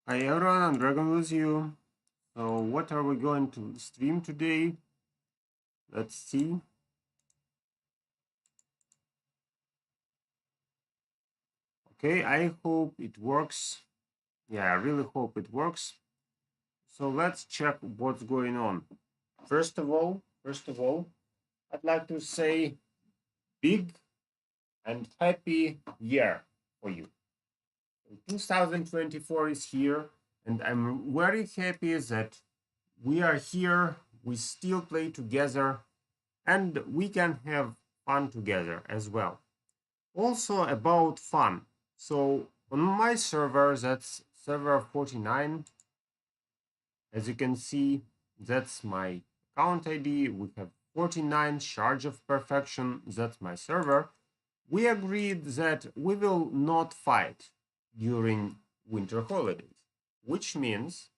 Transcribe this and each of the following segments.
Hi everyone, I'm Dragon with you. So what are we going to stream today? Let's see. Okay, I hope it works. Yeah, I really hope it works. So let's check what's going on. First of all, I'd like to say big and happy year for you. 2024 is here, and I'm very happy that we are here, we still play together, and we can have fun together as well. Also about fun. So on my server, that's server 49, as you can see, that's my account ID. We have 49 Charge of Perfection, that's my server. We agreed that we will not fight during winter holidays, which means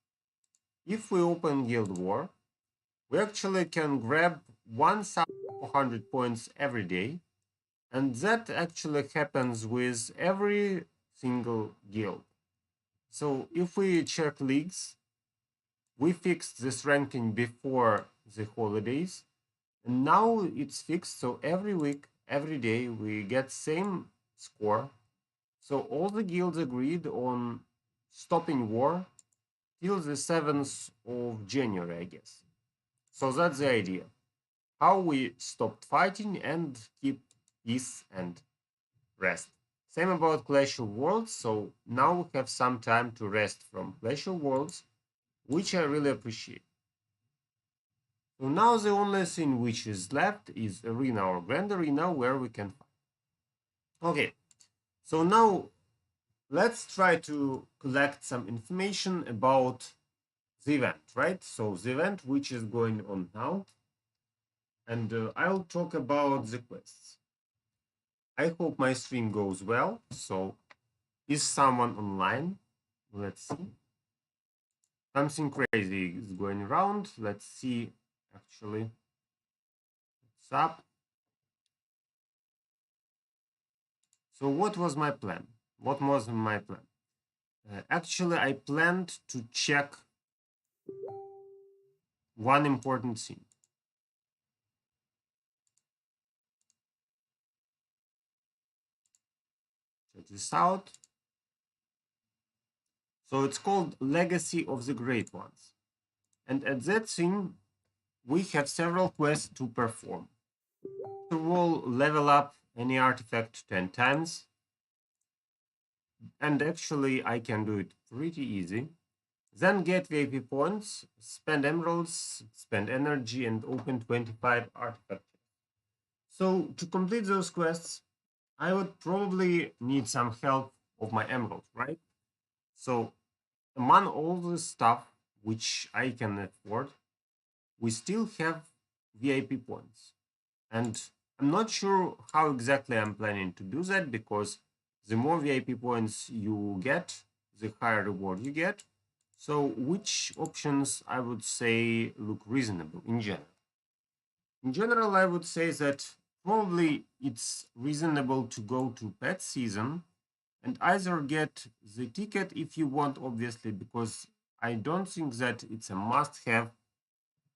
if we open Guild War, we actually can grab 1,400 points every day, and that actually happens with every single guild. So if we check leagues, we fixed this ranking before the holidays, and now it's fixed. So every week, every day, we get same score. So all the guilds agreed on stopping war till the 7th of January, I guess. So that's the idea. How we stopped fighting and keep peace and rest. Same about Clash of Worlds, so now we have some time to rest from Clash of Worlds, which I really appreciate. So now the only thing which is left is Arena or Grand Arena where we can fight. Okay, so now let's try to collect some information about the event, right? So the event which is going on now, and I'll talk about the quests. I hope my stream goes well. So is someone online? Let's see. Something crazy is going around. Let's see actually what's up. So what was my plan? What was my plan? Actually, I planned to check one important thing. Check this out. So it's called Legacy of the Great Ones. And at that thing, we have several quests to perform. First of all, level up any artifact 10 times. And actually, I can do it pretty easy. Then get VIP points, spend emeralds, spend energy, and open 25 artifacts. So to complete those quests, I would probably need some help of my emerald, right? So among all the stuff which I can afford, we still have VIP points. And I'm not sure how exactly I'm planning to do that because the more VIP points you get, the higher reward you get. So which options I would say look reasonable in general? In general, I would say that probably it's reasonable to go to pet season and either get the ticket if you want, obviously, because I don't think that it's a must-have.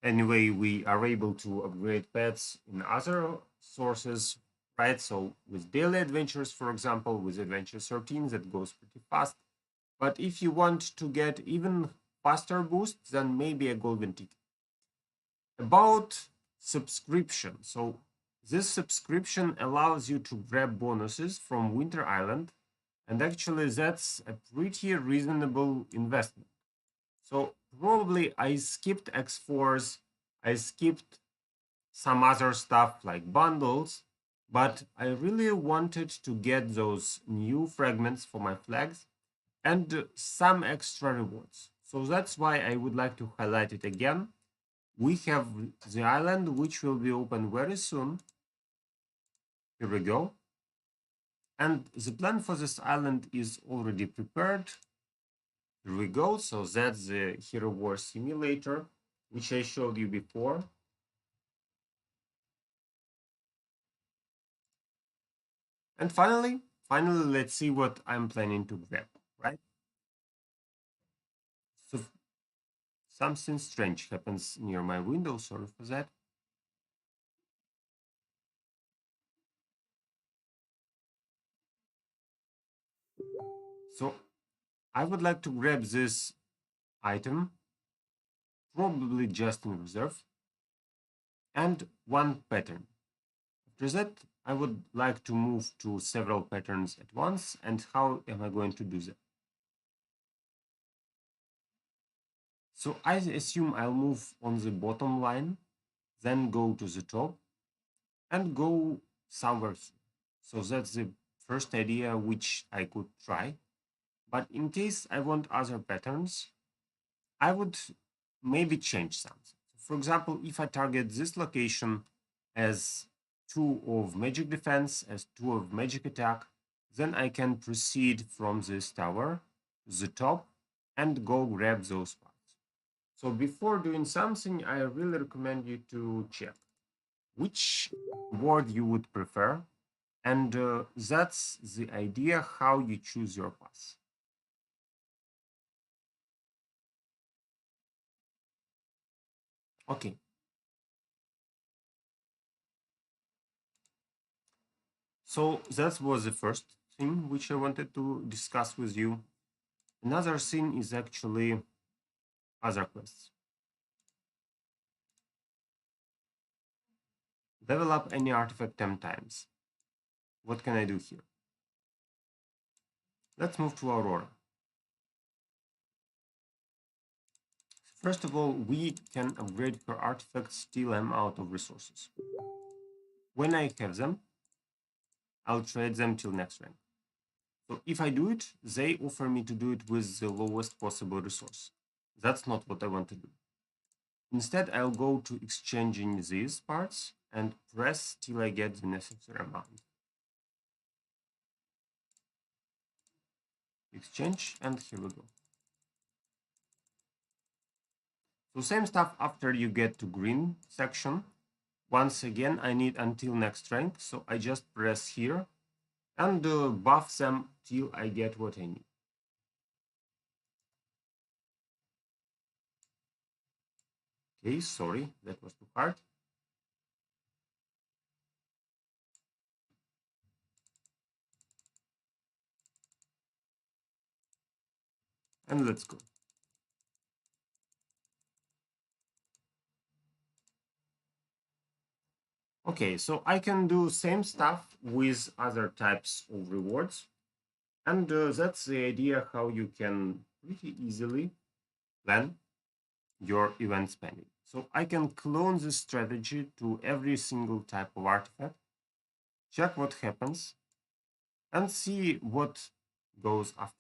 Anyway, we are able to upgrade pets in other sources, right? So with daily adventures, for example, with Adventure 13, that goes pretty fast. But if you want to get even faster boost, then maybe a golden ticket. About subscription. So this subscription allows you to grab bonuses from Winter Island, and actually that's a pretty reasonable investment. So probably I skipped X4s, I skipped some other stuff like bundles, but I really wanted to get those new fragments for my flags and some extra rewards. So that's why I would like to highlight it again. We have the island, which will be open very soon. Here we go. And the plan for this island is already prepared. Here we go. So that's the Hero War Simulator, which I showed you before. And finally, let's see what I'm planning to grab, right? something strange happens near my window. Sorry for that. So I would like to grab this item, probably just in reserve, and one pattern. After that, I would like to move to several patterns at once. And how am I going to do that? So I assume I'll move on the bottom line, then go to the top and go somewhere here. So that's the first idea which I could try. But in case I want other patterns, I would maybe change something. For example, if I target this location as 2 of magic defense, as 2 of magic attack, then I can proceed from this tower to the top and go grab those parts. So before doing something, I really recommend you to check which word you would prefer. And that's the idea how you choose your path. Okay. So that was the first thing which I wanted to discuss with you. Another thing is actually other quests. Level up any artifact 10 times. What can I do here? Let's move to Aurora. First of all, we can upgrade her artifacts till I'm out of resources. When I have them, I'll trade them till next rank. So if I do it, they offer me to do it with the lowest possible resource. That's not what I want to do. Instead, I'll go to exchanging these parts and press till I get the necessary amount. Exchange, and here we go. So same stuff after you get to green section. Once again, I need until next rank, so I just press here and buff them till I get what I need. Okay, sorry, that was too hard. And let's go. Okay, so I can do same stuff with other types of rewards. And that's the idea how you can pretty easily plan your event spending. So I can clone this strategy to every single type of artifact, check what happens, and see what goes after.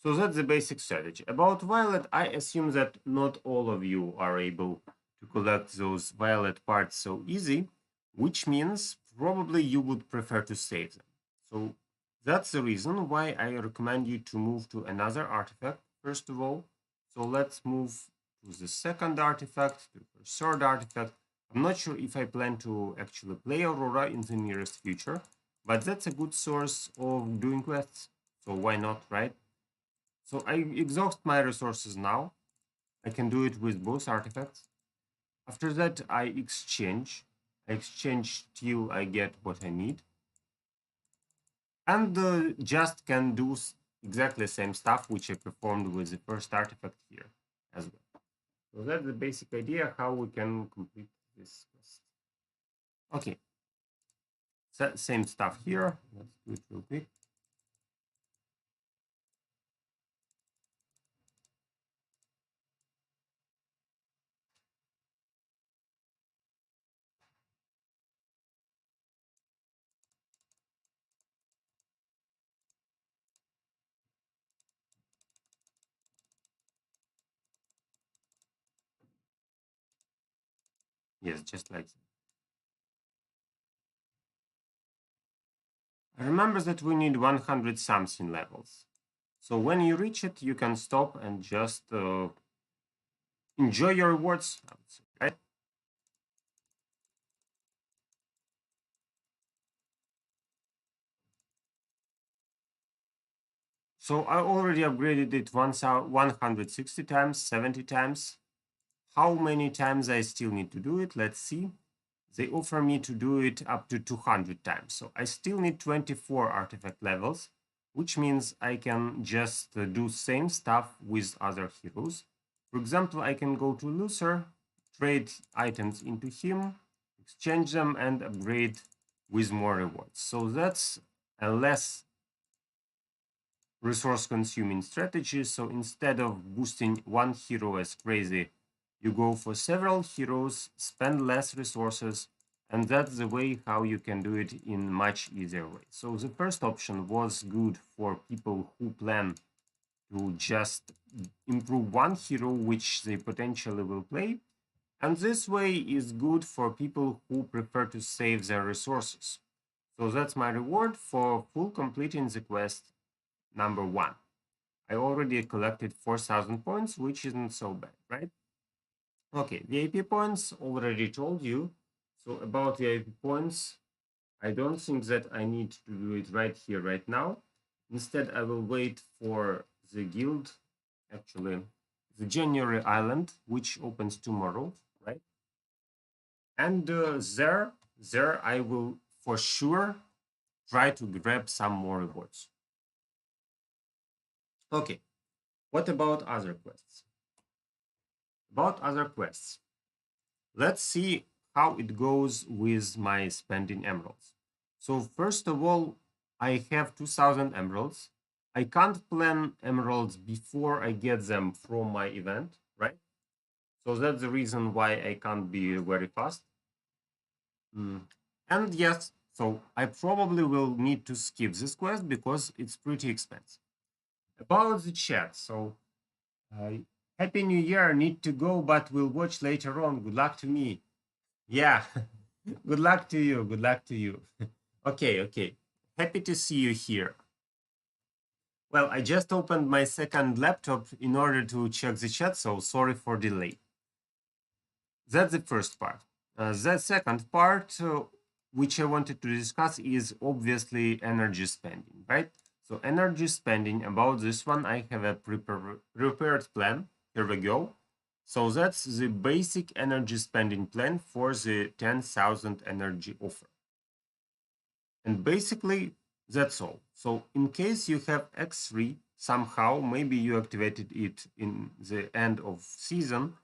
So that's the basic strategy. About Violet, I assume that not all of you are able to collect those Violet parts so easy, which means probably you would prefer to save them. So that's the reason why I recommend you to move to another artifact, first of all. So let's move to the second artifact, to the third artifact. I'm not sure if I plan to actually play Aurora in the nearest future, but that's a good source of doing quests. So why not, right? So I exhaust my resources now. I can do it with both artifacts. After that, I exchange. I exchange till I get what I need. And just can do exactly the same stuff which I performed with the first artifact here as well. So that's the basic idea how we can complete this quest. Okay. So same stuff here. Let's do it real quick. Yes, just like that. Remember that we need 100 something levels. So when you reach it, you can stop and just enjoy your rewards, I would say, right? So I already upgraded it 160 times, 70 times. How many times I still need to do it? Let's see. They offer me to do it up to 200 times. So I still need 24 artifact levels, which means I can just do same stuff with other heroes. For example, I can go to Lucer, trade items into him, exchange them, and upgrade with more rewards. So that's a less resource consuming strategy. So instead of boosting one hero as crazy, you go for several heroes, spend less resources, and that's the way how you can do it in much easier way. So the first option was good for people who plan to just improve one hero which they potentially will play, and this way is good for people who prefer to save their resources. So that's my reward for full completing the quest number 1. I already collected 4,000 points, which isn't so bad, right? Okay, VIP points, already told you. So about VIP points, I don't think that I need to do it right here, right now. Instead, I will wait for the guild, actually, the January Island, which opens tomorrow, right? And there I will for sure try to grab some more rewards. Okay, what about other quests? About other quests, let's see how it goes with my spending emeralds. So first of all, I have 2,000 emeralds. I can't plan emeralds before I get them from my event, right? So that's the reason why I can't be very fast. And yes, so I probably will need to skip this quest because it's pretty expensive. About the chat, so Happy New Year, need to go, but we'll watch later on. Good luck to me. Yeah, good luck to you. Good luck to you. Okay, okay. Happy to see you here. Well, I just opened my second laptop in order to check the chat, so sorry for delay. That's the first part. The second part, which I wanted to discuss, is obviously energy spending, right? So energy spending, about this one, I have a prepared plan. Here we go. So that's the basic energy spending plan for the 10,000 energy offer. And basically, that's all. So in case you have X3, somehow, maybe you activated it in the end of season,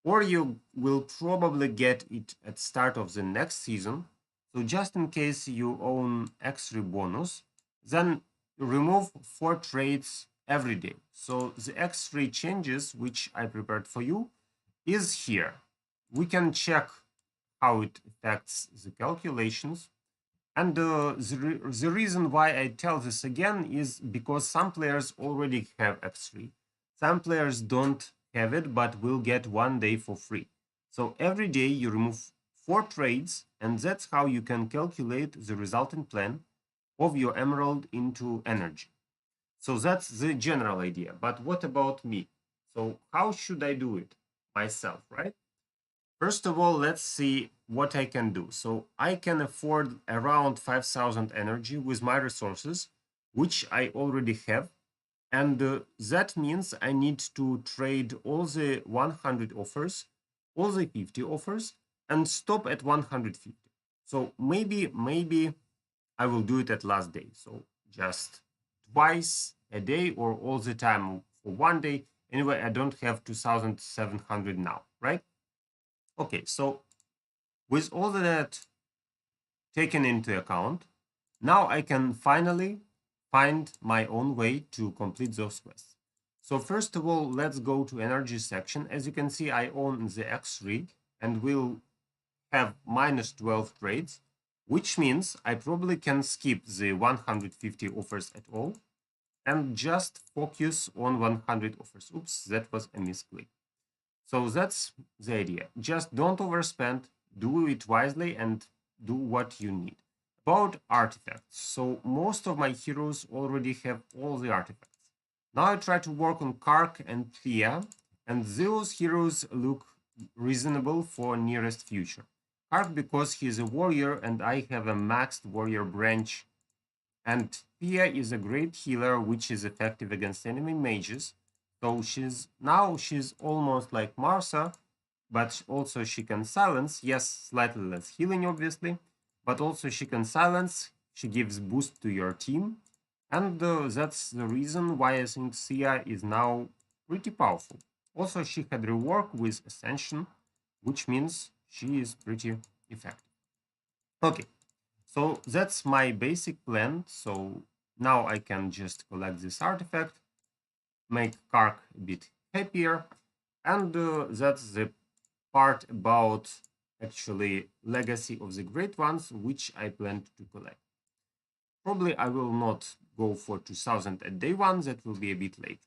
or you will probably get it at start of the next season. So just in case you own X3 bonus, then remove 4 trades every day. So the X3 changes, which I prepared for you, is here. We can check how it affects the calculations. And the reason why I tell this again is because some players already have X3. Some players don't have it, but will get 1 day for free. So every day you remove 4 trades, and that's how you can calculate the resultant plan of your emerald into energy. So that's the general idea. But what about me? So how should I do it myself, right? First of all, let's see what I can do. So I can afford around 5,000 energy with my resources, which I already have. And that means I need to trade all the 100 offers, all the 50 offers, and stop at 150. So maybe I will do it at last day. So just twice a day or all the time for 1 day. Anyway, I don't have 2,700 now, right? Okay, so with all that taken into account, now I can finally find my own way to complete those quests. So first of all, let's go to energy section. As you can see, I own the X3 and will have minus 12 trades, which means I probably can skip the 150 offers at all and just focus on 100 offers. Oops, that was a misclick. So that's the idea. Just don't overspend, do it wisely, and do what you need. About artifacts. So most of my heroes already have all the artifacts. Now I try to work on Kark and Thea, and those heroes look reasonable for nearest future. Kark because he's a warrior and I have a maxed warrior branch And Thea is a great healer which is effective against enemy mages. So she's almost like Marsa, but also she can silence. Yes, slightly less healing obviously, but also she can silence. She gives boost to your team. And that's the reason why I think Thea is now pretty powerful. Also, she had rework with Ascension, which means she is pretty effective. Okay, so that's my basic plan. So now I can just collect this artifact, make Kark a bit happier, and that's the part about actually Legacy of the Great Ones, which I planned to collect. Probably I will not go for 2000 at day one, that will be a bit late.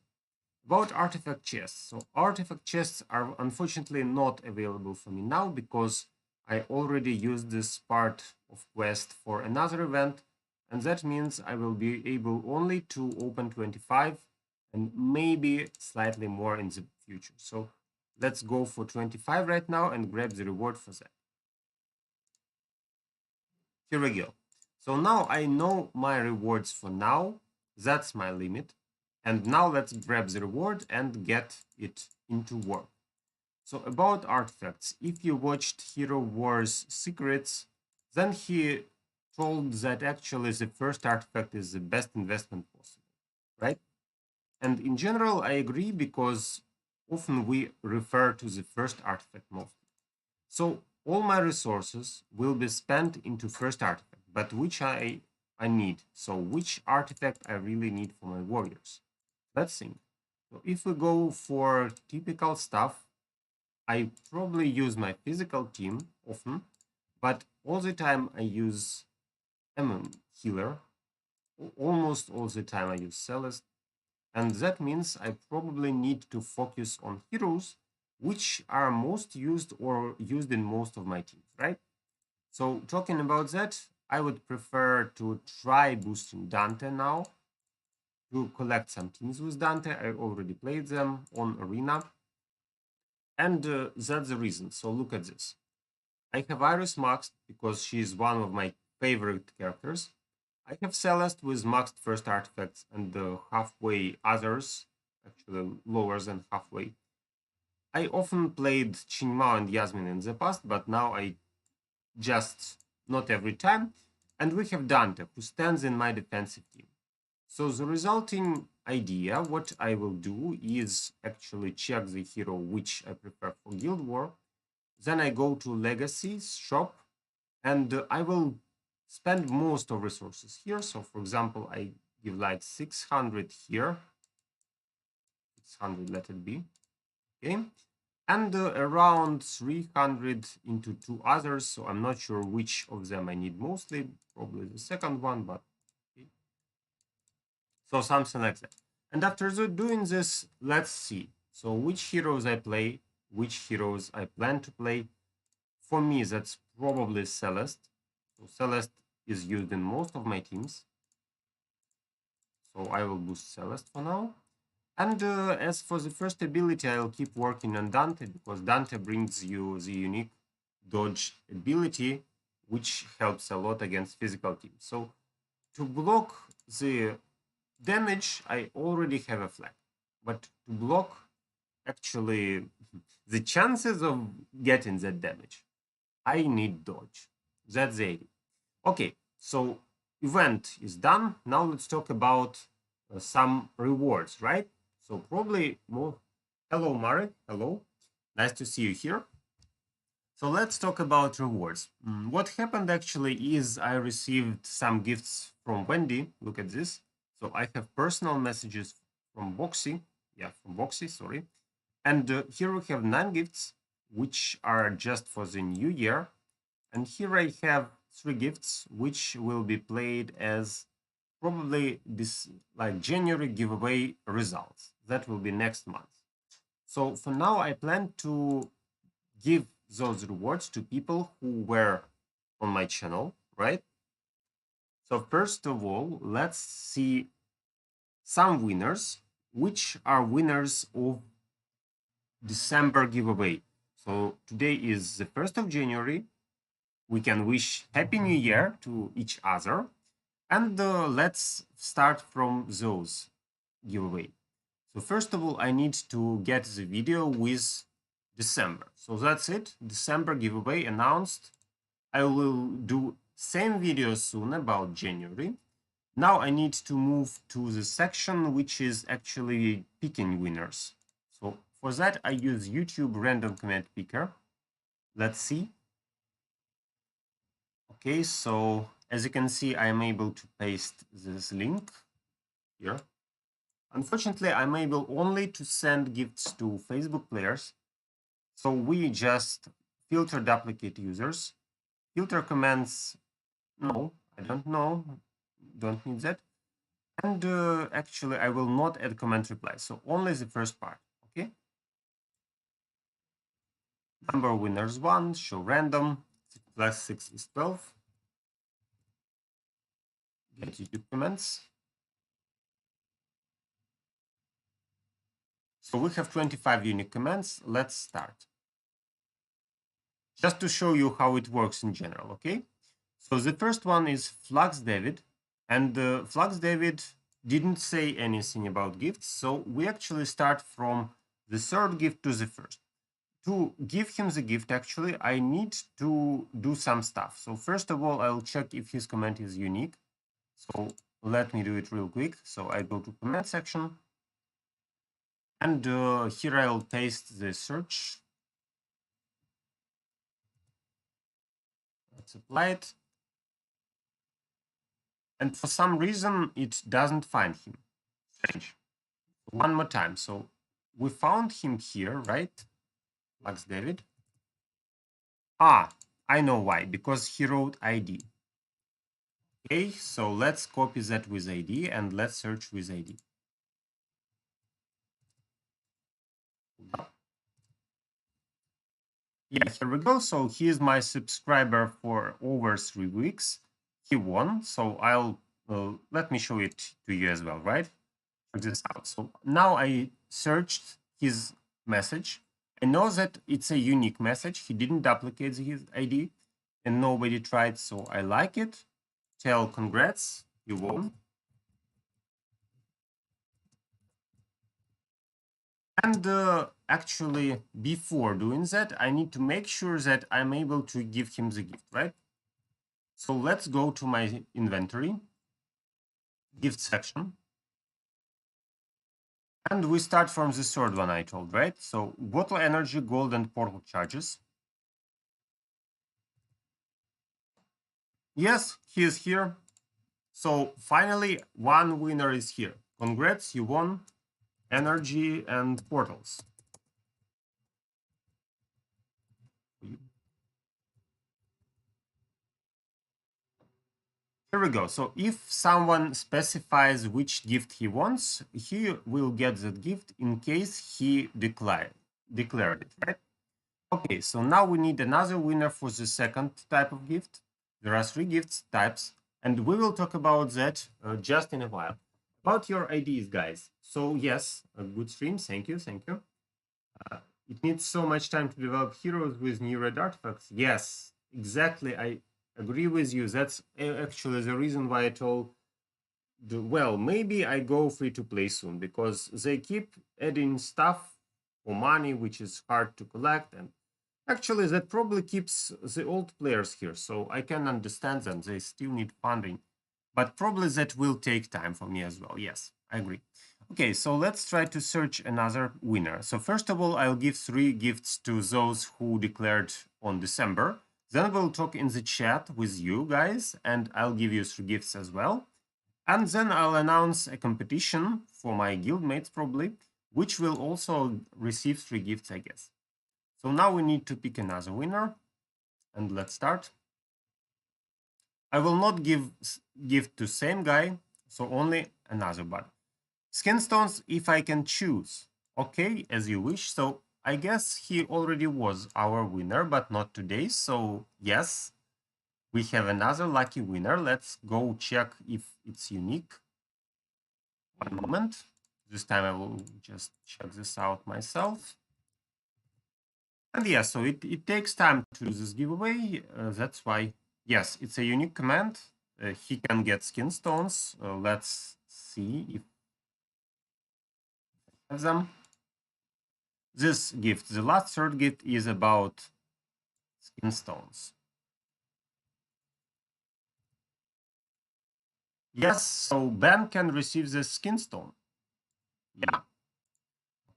About artifact chests. So artifact chests are unfortunately not available for me now because I already used this part of quest for another event, and that means I will be able only to open 25 and maybe slightly more in the future. So let's go for 25 right now and grab the reward for that. Here we go. So now I know my rewards for now. That's my limit. And now let's grab the reward and get it into work. So about artifacts, if you watched Hero Wars Secrets, then he told that actually the first artifact is the best investment possible, right? And in general, I agree because often we refer to the first artifact mostly. So all my resources will be spent into first artifact, but which I need. So which artifact I really need for my warriors? Let's think. So if we go for typical stuff, I probably use my physical team often, but all the time I use healer. Almost all the time I use Celeste. And that means I probably need to focus on heroes which are most used or used in most of my teams, right? So talking about that, I would prefer to try boosting Dante now to collect some teams with Dante. I already played them on Arena. And that's the reason. So look at this. I have Iris maxed because she is one of my favorite characters. I have Celeste with maxed first artifacts and the halfway others, actually lower than halfway. I often played Qingmao and Yasmin in the past, but now I just not every time. And we have Dante, who stands in my defensive team. So the resulting idea, what I will do is actually check the hero which I prefer for Guild War. Then I go to Legacy shop, and I will spend most of resources here. So for example, I give like 600 here, 600 let it be, okay, and around 300 into two others. So I'm not sure which of them I need mostly, probably the second one, but okay. So something like that. And after doing this, let's see. So which heroes I play, which heroes I plan to play. For me, that's probably Celeste. So Celeste is used in most of my teams. So I will boost Celeste for now. And as for the first ability, I'll keep working on Dante because Dante brings you the unique dodge ability, which helps a lot against physical teams. So to block the damage, I already have a flag. But to block actually the chances of getting that damage, I need dodge. That's the idea. Okay, so event is done. Now let's talk about some rewards, right? So probably more. Hello, Marek. Hello. Nice to see you here. So let's talk about rewards. What happened actually is I received some gifts from Wendy. Look at this. So I have personal messages from Boxy. Yeah, from Boxy, sorry. And here we have 9 gifts, which are just for the new year. And here I have 3 gifts, which will be played as probably this like January giveaway results. That will be next month. So for now, I plan to give those rewards to people who were on my channel, right? So first of all, let's see some winners, which are winners of December giveaway. So today is the 1st of January. We can wish Happy New Year to each other. And let's start from those giveaway. So first of all, I need to get the video with December. So that's it. December giveaway announced. I will do same video soon about January. Now I need to move to the section which is actually picking winners. So for that, I use YouTube random comment picker. Let's see. Okay, so as you can see, I am able to paste this link here. Unfortunately, I'm able only to send gifts to Facebook players. So we just filter duplicate users, filter comments. No, I don't know. Don't need that. And actually, I will not add comment reply. So only the first part. Okay. Number of winners 1, show random, plus 6 is 12. Get YouTube comments. So we have 25 unique comments. Let's start. Just to show you how it works in general, okay? So the first one is Flux David, and Flux David didn't say anything about gifts, so we actually start from the third gift to the first. To give him the gift, actually, I need to do some stuff. So first of all, I'll check if his comment is unique. So let me do it real quick. So I go to comment section, and here I'll paste the search. Let's apply it. And for some reason, it doesn't find him. Strange. One more time. So we found him here, right? Lux David. Ah, I know why. Because he wrote ID. Okay, so let's copy that with ID and let's search with ID. Yeah, here we go. So he is my subscriber for over 3 weeks. He won. So I'll let me show it to you as well, right? Check this out. So now I searched his message. I know that it's a unique message. He didn't duplicate his ID and nobody tried. So I like it. Tell congrats, you won. And actually, before doing that, I need to make sure that I'm able to give him the gift, right? So let's go to my inventory, gift section. And we start from the third one I told, right? So bottle energy, gold, and portal charges. Yes, he is here. So finally, one winner is here. Congrats, you won energy and portals. Here we go. So if someone specifies which gift he wants, he will get that gift in case he declared it, right? Okay, so now we need another winner for the second type of gift. There are 3 gifts types, and we will talk about that just in a while. About your IDs, guys. So yes, a good stream. Thank you, thank you. It needs so much time to develop heroes with new red artifacts. Yes, exactly. I agree with you. That's actually the reason why I told well, maybe I go free to play soon because they keep adding stuff for money, which is hard to collect. And actually, that probably keeps the old players here. So I can understand them. They still need funding. But probably that will take time for me as well. Yes, I agree. Okay, so let's try to search another winner. So first of all, I'll give 3 gifts to those who declared on December. Then we'll talk in the chat with you guys, and I'll give you 3 gifts as well. And then I'll announce a competition for my guildmates probably, which will also receive 3 gifts, I guess. So now we need to pick another winner, and let's start. I will not give to same guy, so only another one. Skinstones, if I can choose. Okay, as you wish. So I guess he already was our winner, but not today. So yes, we have another lucky winner. Let's go check if it's unique. One moment. This time I will just check this out myself. And yeah, so it takes time to do this giveaway. That's why, yes, it's a unique command. he can get skin stones. Let's see if I have them. This gift, the last third gift, is about skin stones. Yes, so Ben can receive the skin stone. Yeah.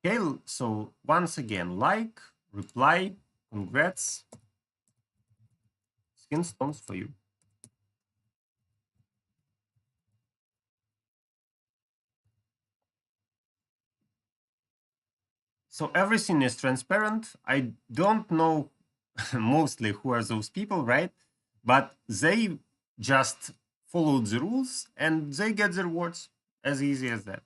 Okay, so once again, like, reply, congrats, skin stones for you. So everything is transparent. I don't know mostly who are those people, right? But they just followed the rules and they get the rewards, as easy as that.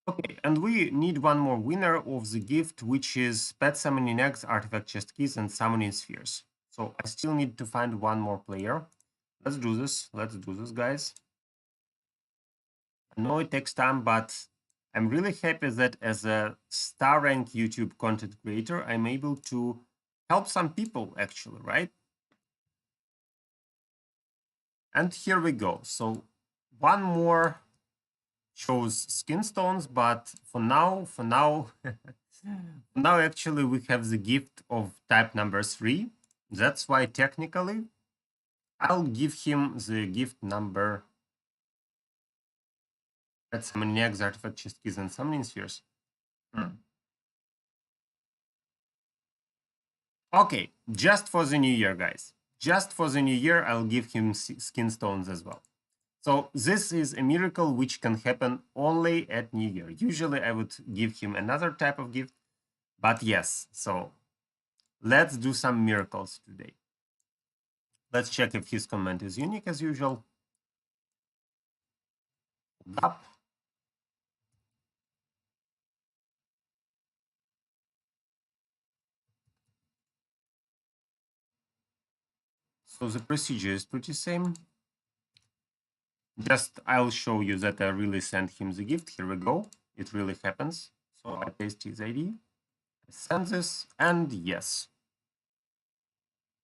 Okay, and we need one more winner of the gift, which is pet summoning eggs, artifact chest keys, and summoning spheres. So I still need to find one more player. Let's do this. Let's do this, guys. I know it takes time, but I'm really happy that as a star rank YouTube content creator, I'm able to help some people actually, right? And here we go. So one more shows skin stones, but for now, now actually we have the gift of type number 3. That's why technically I'll give him the gift number. That's summoning eggs, artifact chest keys, and summoning spheres. Okay, just for the new year, guys. Just for the new year, I'll give him skin stones as well. So this is a miracle which can happen only at New Year. Usually I would give him another type of gift, but yes, so let's do some miracles today. Let's check if his comment is unique as usual. Up. So the procedure is pretty same. Just I'll show you that I really sent him the gift. Here we go. It really happens. So I paste his ID. I send this, and yes.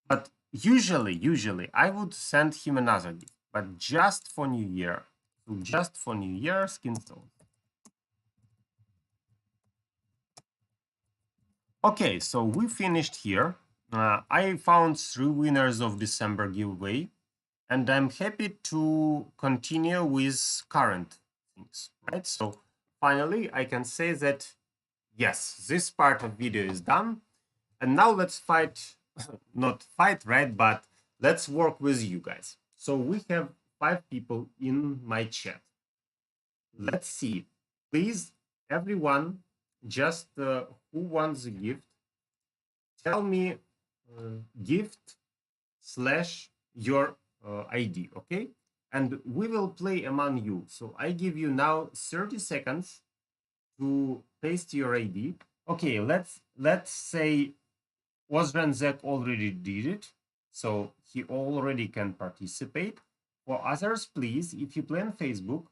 But usually I would send him another gift, but just for New Year. So just for New Year, skin stones. Okay, so we finished here. I found 3 winners of December giveaway, and I'm happy to continue with current things, right? So finally, I can say that, yes, this part of video is done. And now let's fight, not fight, right? But let's work with you guys. So we have 5 people in my chat. Let's see. Please, everyone, just who wants a gift, tell me gift slash your ID, okay? And we will play among you. So I give you now 30 seconds to paste your ID. Okay, let's say Ozranzek already did it, so he already can participate. For others, please, if you play on Facebook,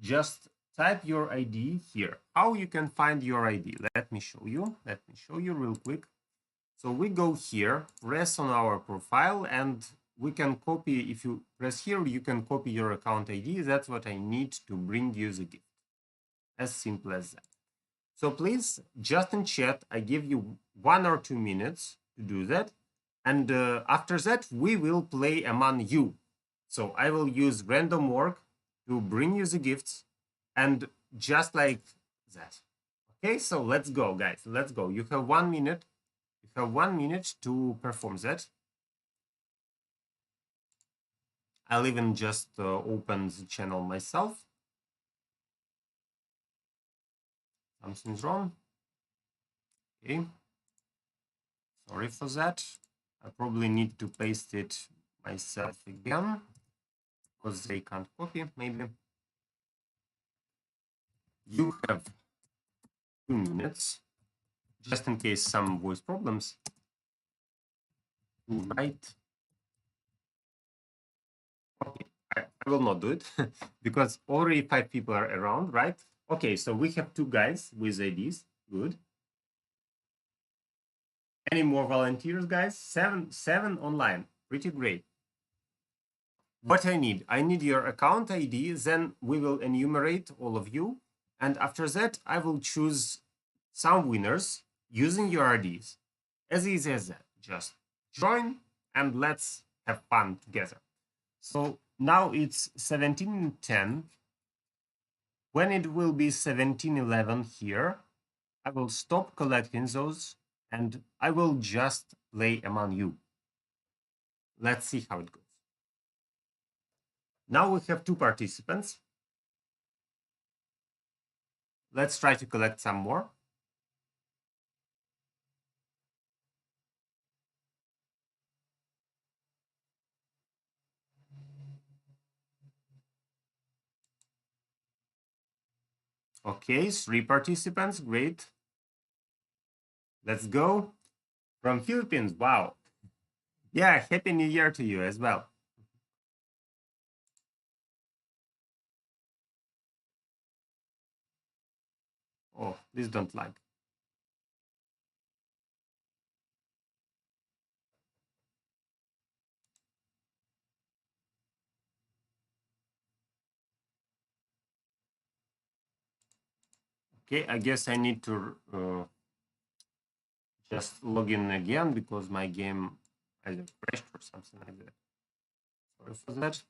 just type your ID here. How you can find your ID? Let me show you. Let me show you real quick. So we go here, press on our profile, and we can copy. If you press here, you can copy your account ID. That's what I need to bring you the gift. As simple as that. So please, just in chat, I give you 1 or 2 minutes to do that. And after that, we will play among you. So I will use random work to bring you the gifts and just like that. Okay, so let's go, guys. Let's go. You have 1 minute. You have 1 minute to perform that. I'll even just open the channel myself. Something's wrong. Okay. Sorry for that. I probably need to paste it myself again because they can't copy. Maybe you have 2 minutes just in case some voice problems. Right. Okay, I will not do it because already 5 people are around, right? Okay, so we have 2 guys with IDs. Good. Any more volunteers, guys? Seven online. Pretty great. what I need your account ID, then we will enumerate all of you. And after that, I will choose some winners using your IDs. As easy as that. Just join and let's have fun together. So now it's 17:10. When it will be 17:11 here, I will stop collecting those and I will just play among you. Let's see how it goes. Now we have 2 participants. Let's try to collect some more. Okay, 3 participants, great. Let's go. From Philippines, wow. Yeah, Happy New Year to you as well. Oh, please don't lag. Okay, I guess I need to just log in again because my game either crashed or something like that. Sorry for that.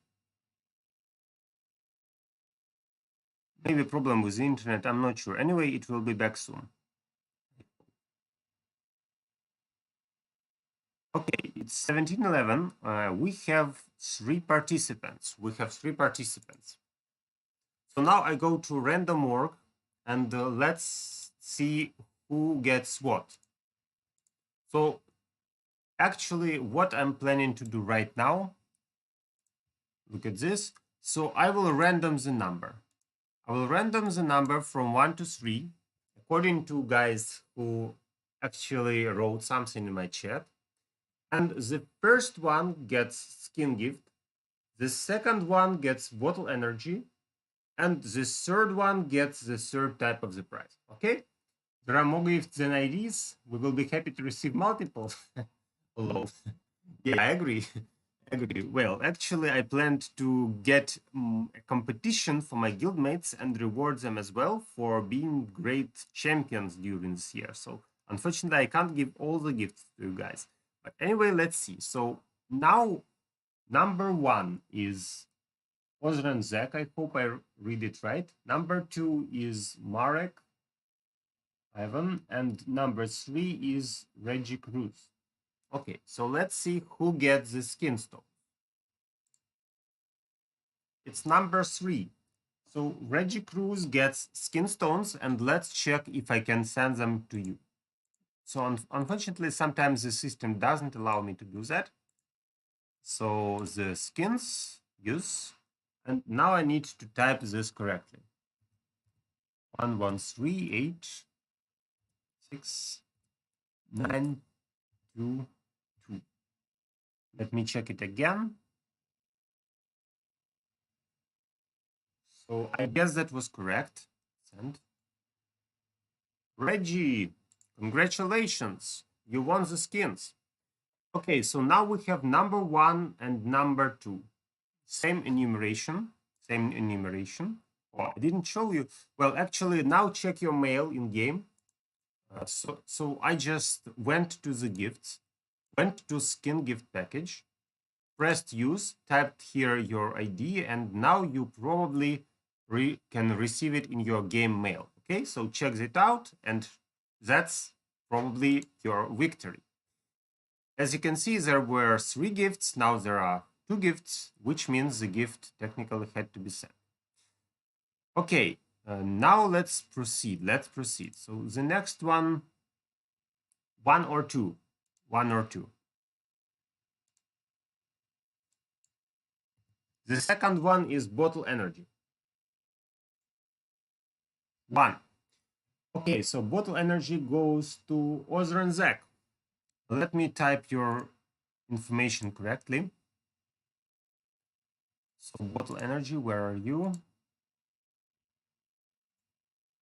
Maybe a problem with the internet, I'm not sure. Anyway, it will be back soon. Okay, it's 17:11. We have 3 participants. So now I go to random org and let's see who gets what. So actually what I'm planning to do right now, look at this. So I will random the number. I will random the number from 1 to 3, according to guys who actually wrote something in my chat. And the first one gets skin gift. The second one gets bottle energy. And the third one gets the third type of the prize. Okay? There are more gifts than IDs. We will be happy to receive multiples. Hello. Yeah, I agree. I agree. Well, actually, I planned to get a competition for my guildmates and reward them as well for being great champions during this year. So, unfortunately, I can't give all the gifts to you guys. But anyway, let's see. So, now number 1 is Ozran Zek. I hope I read it right. Number 2 is Marek Ivan. And number 3 is Reggie Cruz. Okay, so let's see who gets the skin stone. It's number 3. So Reggie Cruz gets skin stones, and let's check if I can send them to you. So unfortunately, sometimes the system doesn't allow me to do that. So the skins use, and now I need to type this correctly. 11386922. Let me check it again. So I guess that was correct. Send. Reggie, congratulations. You won the skins. Okay, so now we have number 1 and number 2. Same enumeration. Oh, I didn't show you. Well, actually, now check your mail in game. So I just went to the gifts, went to skin gift package, pressed use, typed here your ID, and now you probably can receive it in your game mail. Okay, so check it out, and that's probably your victory. As you can see, there were 3 gifts. Now there are 2 gifts, which means the gift technically had to be sent. Okay, now let's proceed. So the next one, 1 or 2. The second one is bottle energy. 1. Okay, so bottle energy goes to Ozran Zek. Let me type your information correctly. So bottle energy, where are you?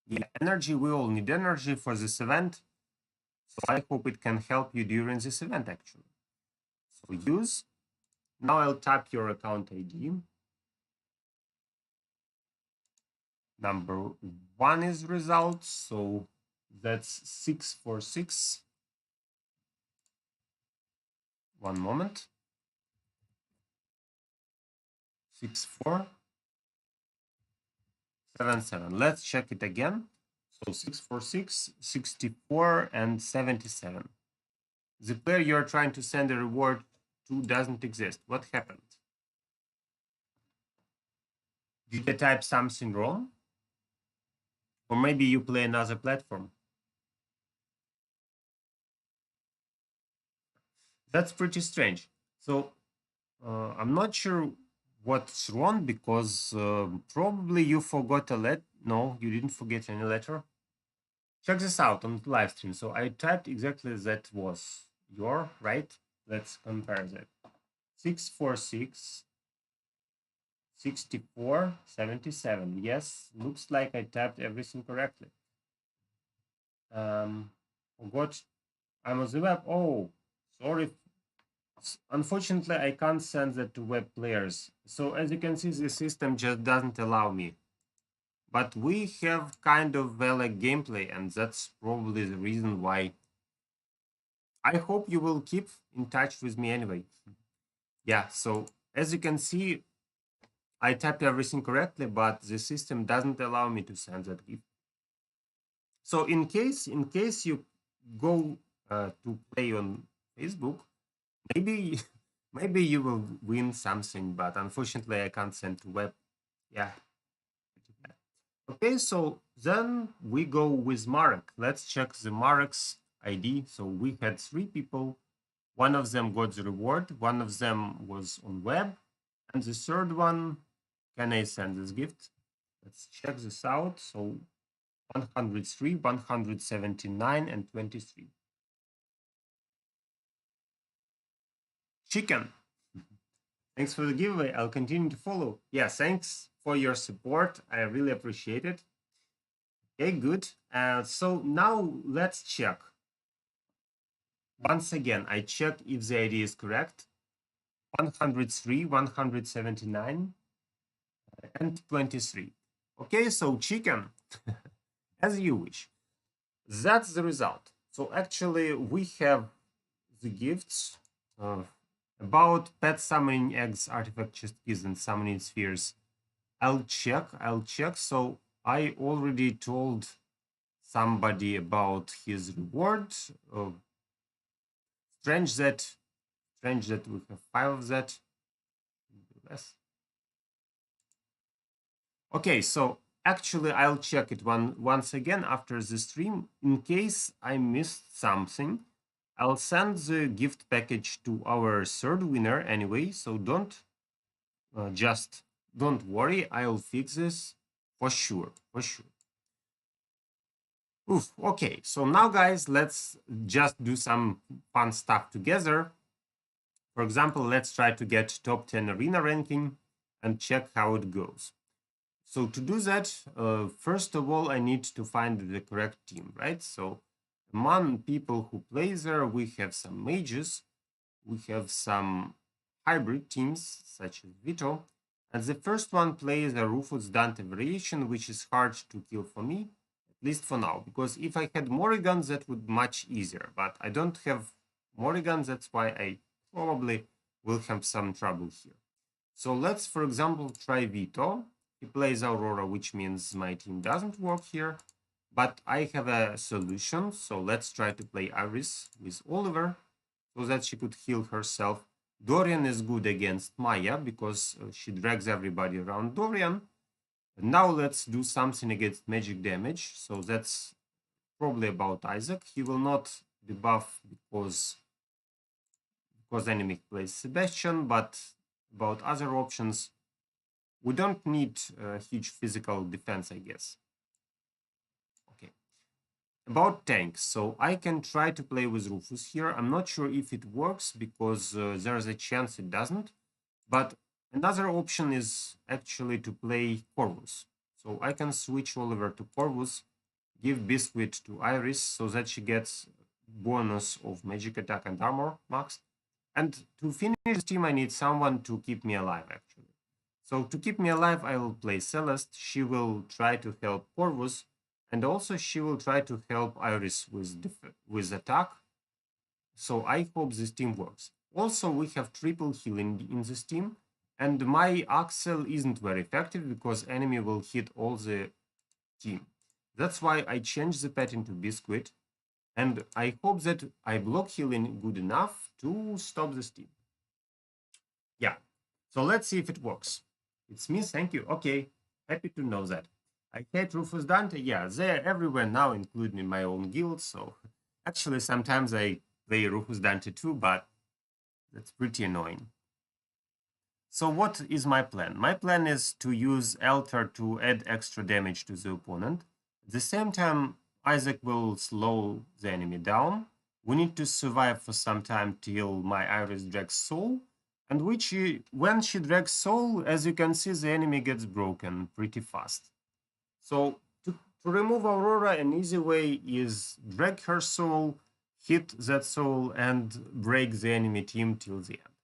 Yeah, energy, we all need energy for this event. So I hope it can help you during this event, actually. So use. Now I'll type your account ID. Number 1 is result, so that's 646. One moment. 6477. Let's check it again. So 646, 64, and 77. The player you're trying to send a reward to doesn't exist. What happened? Did you type something wrong? Or maybe you play another platform? That's pretty strange. So I'm not sure what's wrong because probably you forgot a letter. No, you didn't forget any letter. Check this out on the live stream. So I typed exactly that was your, right? Let's compare that. 646, 64, 77. Yes, looks like I typed everything correctly. Forgot I'm on the web. Oh, sorry. Unfortunately, I can't send that to web players. So as you can see, the system just doesn't allow me. But we have kind of valid gameplay, and that's probably the reason why. I hope you will keep in touch with me anyway. Yeah, so as you can see, I typed everything correctly, but the system doesn't allow me to send that gift. So in case you go to play on Facebook, maybe maybe you will win something, but unfortunately I can't send to web. Yeah. Okay, so then we go with Marek. Let's check the Marek's ID. So we had 3 people. One of them got the reward, one of them was on web, and the third one, can I send this gift? Let's check this out. So 103, 179, and 23. Chicken. Thanks for the giveaway. I'll continue to follow. Yeah, thanks for your support. I really appreciate it. Okay, good. So now let's check. Once again, I check if the ID is correct. 103, 179, and 23. Okay, so chicken, as you wish. That's the result. So actually, we have the gifts about pet summoning eggs, artifact chest keys, and summoning spheres. I'll check. So I already told somebody about his reward. Strange that we have 5 of that. Less. Okay, so actually I'll check it once again after the stream. In case I missed something, I'll send the gift package to our third winner anyway, so don't worry, I'll fix this for sure. Oof, okay, so now guys, let's just do some fun stuff together. For example, let's try to get top 10 arena ranking and check how it goes. So to do that, first of all, I need to find the correct team, right? So among people who play there, we have some mages, we have some hybrid teams, such as Vito, and the first one plays a Rufus Dante variation, which is hard to kill for me, at least for now, because if I had Morrigan, that would be much easier, but I don't have Morrigan, that's why I probably will have some trouble here. So let's, for example, try Vito. He plays Aurora, which means my team doesn't work here. But I have a solution. So let's try to play Iris with Oliver so that she could heal herself. Dorian is good against Maya because she drags everybody around Dorian. Now let's do something against magic damage. So that's probably about Isaac. He will not debuff because enemy plays Sebastian, but about other options, we don't need huge physical defense, I guess. Okay. About tanks, so I can try to play with Rufus here. I'm not sure if it works because there's a chance it doesn't. But another option is actually to play Corvus. So I can switch Oliver to Corvus, give Biscuit to Iris so that she gets bonus of magic attack and armor max. And to finish this team, I need someone to keep me alive, actually. So to keep me alive, I will play Celeste. She will try to help Corvus, and also she will try to help Iris with attack. So I hope this team works. Also, we have triple healing in this team, and my Axel isn't very effective because enemy will hit all the team. That's why I changed the pet into Biscuit, and I hope that I block healing good enough to stop this team. Yeah, so let's see if it works. It's me, thank you. Okay, happy to know that. I hate Rufus Dante. Yeah, they're everywhere now, including in my own guild. So actually, sometimes I play Rufus Dante too, but that's pretty annoying. So what is my plan? My plan is to use Altar to add extra damage to the opponent. At the same time, Isaac will slow the enemy down. We need to survive for some time till my Iris drags soul. And when she drags soul, as you can see, the enemy gets broken pretty fast. So to remove Aurora, an easy way is drag her soul, hit that soul, and break the enemy team till the end.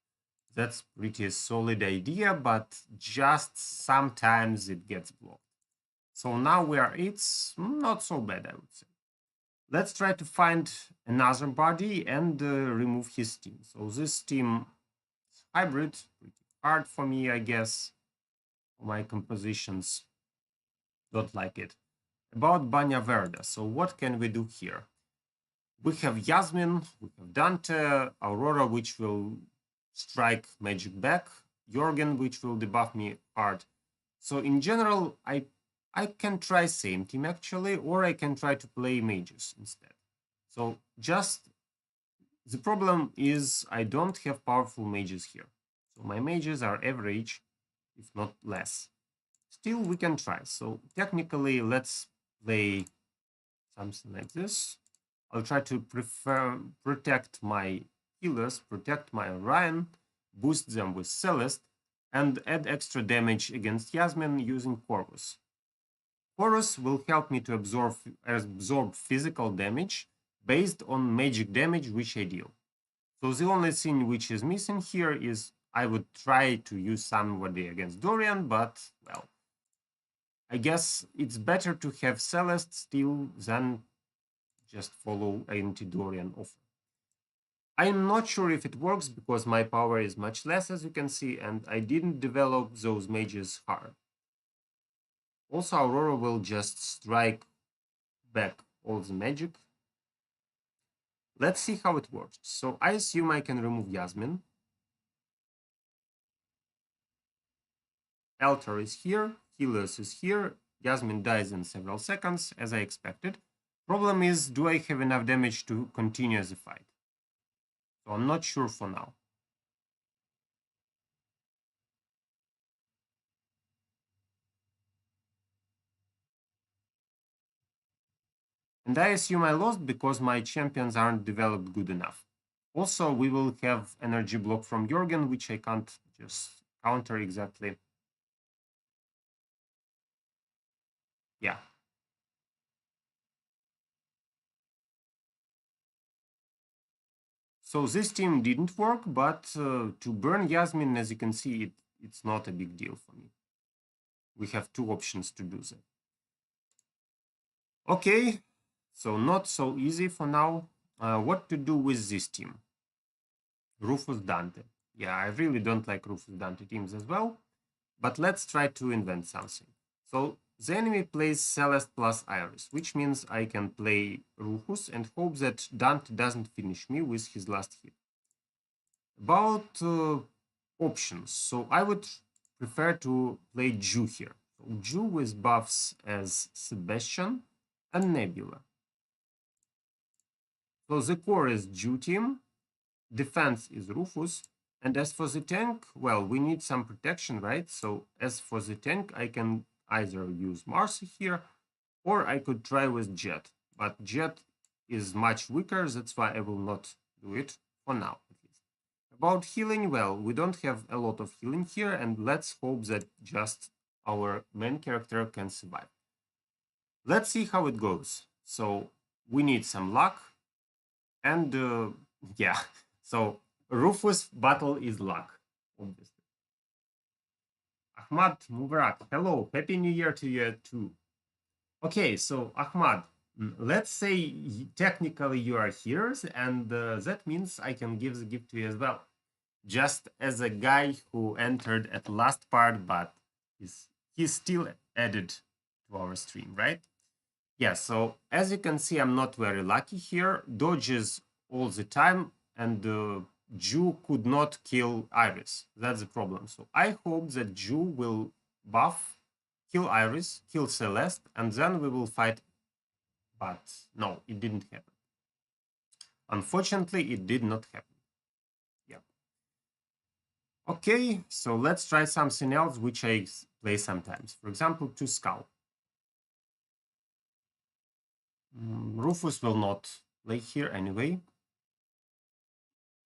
That's pretty solid idea, but just sometimes it gets blocked. So now it's not so bad, I would say. Let's try to find another body and remove his team. So this team is hybrid, pretty hard for me, I guess. My compositions don't like it. About Banya Verda, so what can we do here? We have Yasmin, we have Dante, Aurora, which will strike magic back, Jorgen, which will debuff me hard. So in general, I can try same team actually, or I can try to play mages instead. So just the problem is I don't have powerful mages here. So my mages are average, if not less. Still, we can try. So technically, let's play something like this. I'll try to protect my healers, protect my Orion, boost them with Celeste, and add extra damage against Yasmin using Corvus. Corvus will help me to absorb physical damage based on magic damage which I deal. So the only thing which is missing here is I would try to use somebody against Dorian, but, well, I guess it's better to have Celeste still than just follow anti-Dorian offer. I'm not sure if it works because my power is much less, as you can see, and I didn't develop those mages hard. Also, Aurora will just strike back all the magic. Let's see how it works. So I assume I can remove Yasmin. Altar is here, Healers is here, Yasmin dies in several seconds, as I expected. Problem is, do I have enough damage to continue the fight? So I'm not sure for now. And I assume I lost because my champions aren't developed good enough. Also, we will have energy block from Jorgen, which I can't just counter exactly. Yeah. So this team didn't work, but to burn Yasmin, as you can see, it's not a big deal for me. We have two options to do that. Okay, so not so easy for now. What to do with this team? Rufus Dante. Yeah, I really don't like Rufus Dante teams as well, but let's try to invent something. So the enemy plays Celeste plus Iris, which means I can play Rufus and hope that Dante doesn't finish me with his last hit. About options, so I would prefer to play Ju here. So Ju with buffs as Sebastian and Nebula. So the core is Ju team, defense is Rufus, and as for the tank, well, we need some protection, right? So as for the tank, I can either use Marcy here, or I could try with Jet. But Jet is much weaker, that's why I will not do it for now, at least. About healing, well, we don't have a lot of healing here, and let's hope that just our main character can survive. Let's see how it goes. So we need some luck, and yeah, so Rufus battle is luck, obviously. Ahmad Mubarak, hello, happy new year to you too. Okay, so Ahmad, let's say technically you are here, and that means I can give the gift to you as well. Just as a guy who entered at last part, but he's still added to our stream, right? Yeah, so as you can see, I'm not very lucky here. Dodges all the time, and Jew could not kill Iris. That's the problem. So I hope that Jew will buff, kill Iris, kill Celeste, and then we will fight. But no, it didn't happen. Unfortunately, it did not happen. Yeah. Okay, so let's try something else, which I play sometimes. For example, to Skull. Rufus will not play here anyway.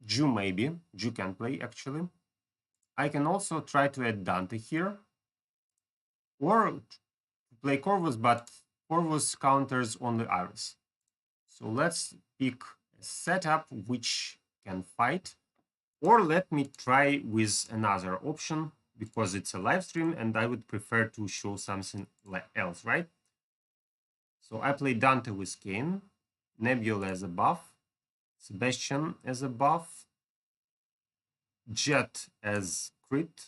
Jew maybe. Jew can play actually. I can also try to add Dante here. Or play Corvus, but Corvus counters on the Iris. So let's pick a setup which can fight. Or let me try with another option because it's a live stream and I would prefer to show something else, right? So I play Dante with Kane, Nebula as a buff, Sebastian as a buff, Jet as crit,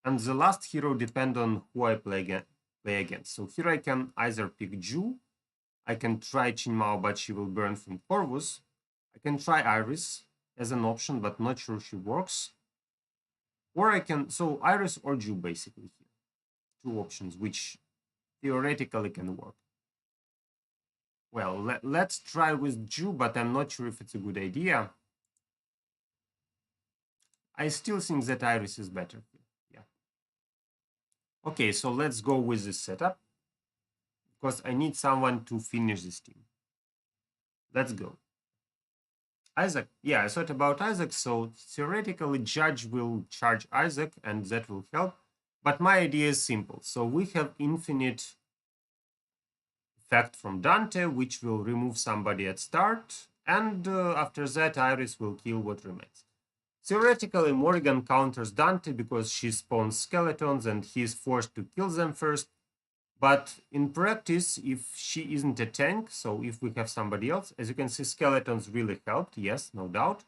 and the last hero depend on who I play against. So here I can either pick Ju, I can try Chinmao, but she will burn from Corvus. I can try Iris as an option, but not sure she works. Or I can, so Iris or Ju basically here. Two options which theoretically can work. Well, let's try with Ju, but I'm not sure if it's a good idea. I still think that Iris is better here. Yeah. Okay, so let's go with this setup because I need someone to finish this team. Let's go. Isaac. Yeah, I thought about Isaac. So theoretically, Judge will charge Isaac and that will help. But my idea is simple. So we have infinite effect from Dante, which will remove somebody at start. And after that, Iris will kill what remains. Theoretically, Morrigan counters Dante because she spawns skeletons and he is forced to kill them first. But in practice, if she isn't a tank, so if we have somebody else, as you can see, skeletons really helped, yes, no doubt.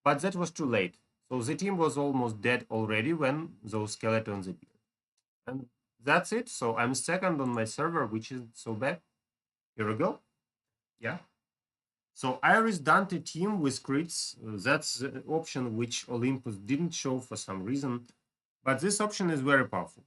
But that was too late. So the team was almost dead already when those skeletons appeared. And that's it. So I'm second on my server, which isn't so bad. Here we go. Yeah. So Iris Dante team with crits, that's the option which Olympus didn't show for some reason. But this option is very powerful.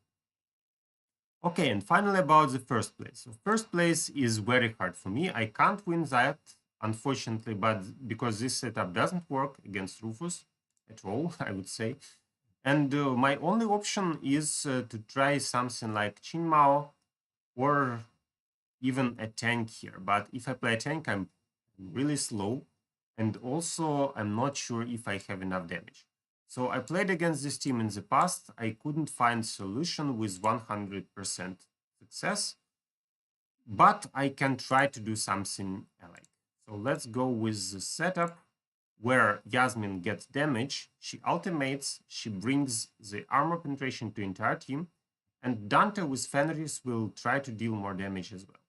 Okay, and finally about the first place. So first place is very hard for me. I can't win that, unfortunately, but because this setup doesn't work against Rufus at all, I would say. And my only option is to try something like Chinmao or even a tank here. But if I play a tank, I'm really slow. And also, I'm not sure if I have enough damage. So I played against this team in the past. I couldn't find solution with 100% success. But I can try to do something I like. So let's go with the setup where Yasmin gets damage. She ultimates, she brings the armor penetration to entire team. And Dante with Fenris will try to deal more damage as well.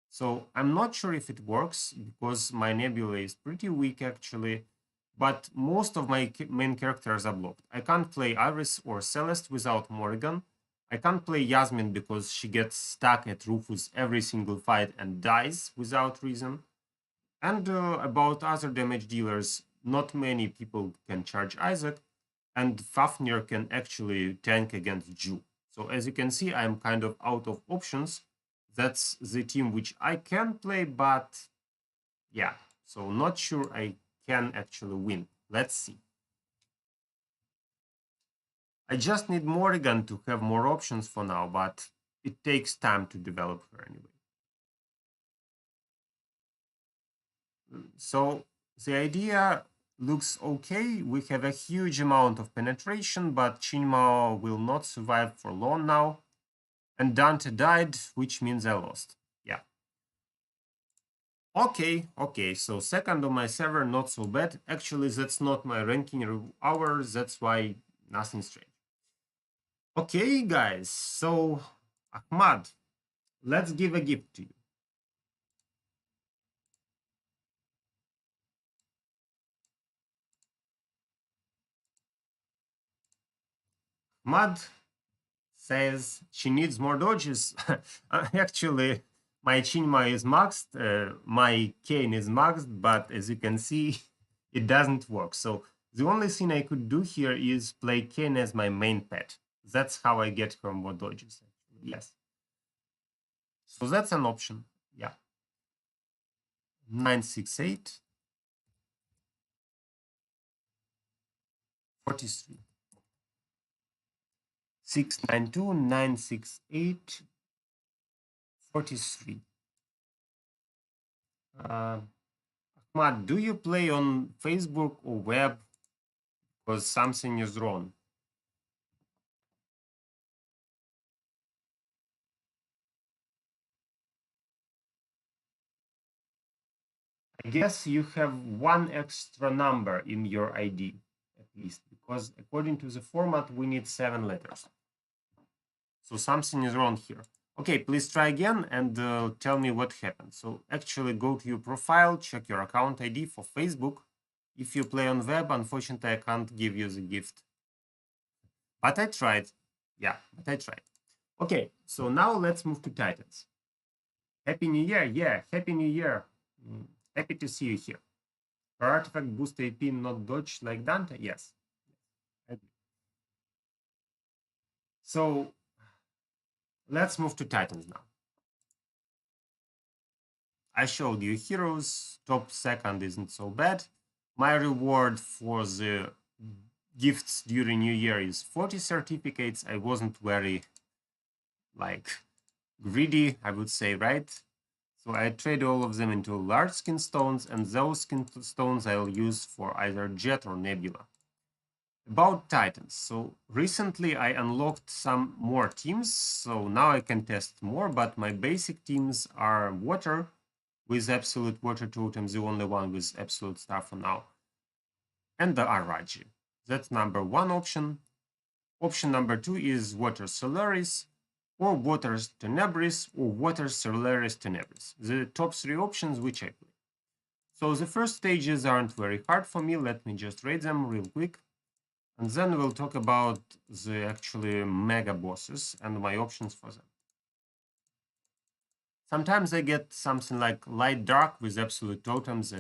So I'm not sure if it works because my Nebula is pretty weak actually, but most of my main characters are blocked. I can't play Iris or Celeste without Morrigan. I can't play Yasmin because she gets stuck at Rufus every single fight and dies without reason. And about other damage dealers, not many people can charge Isaac, and Fafnir can actually tank against Ju. So as you can see, I'm kind of out of options. That's the team which I can play, but yeah, so not sure I can actually win. Let's see. I just need Morrigan to have more options for now, but it takes time to develop her anyway. So the idea looks okay. We have a huge amount of penetration, but Chinmao will not survive for long now. And Dante died, which means I lost. Yeah. Okay, so second on my server, not so bad. Actually, that's not my ranking hours, that's why nothing strange. Okay, guys, so Ahmad, let's give a gift to you. Ahmad says she needs more dodges. Actually, my Chinma is maxed, my Kane is maxed, but as you can see, it doesn't work. So the only thing I could do here is play Kane as my main pet. That's how I get her more dodges. Yes. So that's an option. Yeah. 968 43. 692 968 43. Ahmad, do you play on Facebook or web? Because something is wrong. I guess you have one extra number in your ID, at least, because according to the format, we need 7 letters. So something is wrong here. Okay, please try again and tell me what happened. So actually go to your profile, check your account ID for Facebook. If you play on web, unfortunately, I can't give you the gift. But I tried. Yeah, but I tried. Okay, so now let's move to Titans. Happy New Year. Yeah, Happy New Year. Happy to see you here. Per artifact boost AP, not dodge like Dante? Yes. So let's move to Titans now. I showed you heroes. Top second isn't so bad. My reward for the gifts during New Year is 40 certificates. I wasn't very greedy, I would say, right? So I trade all of them into large skin stones, and those skin stones I'll use for either Jet or Nebula. About Titans. So recently I unlocked some more teams, so now I can test more, but my basic teams are Water with Absolute Water Totem, the only one with Absolute Star for now, and the Araji. That's number one option. Option number two is Water Solaris, or Water Tenebris, or Water Solaris Tenebris. The top three options which I play. So the first stages aren't very hard for me. Let me just rate them real quick. And then we'll talk about the actually mega bosses and my options for them. Sometimes I get something like light dark with absolute totems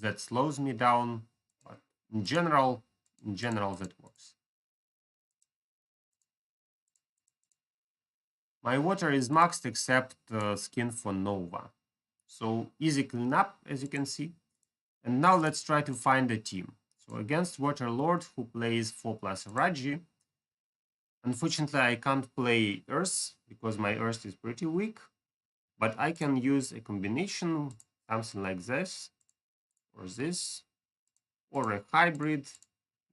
that slows me down, but in general that works. My water is maxed except skin for Nova. So easy cleanup, as you can see. And now let's try to find a team. So against Water Lord, who plays 4+ Raji. Unfortunately, I can't play Earth because my Earth is pretty weak. But I can use a combination, something like this, or a hybrid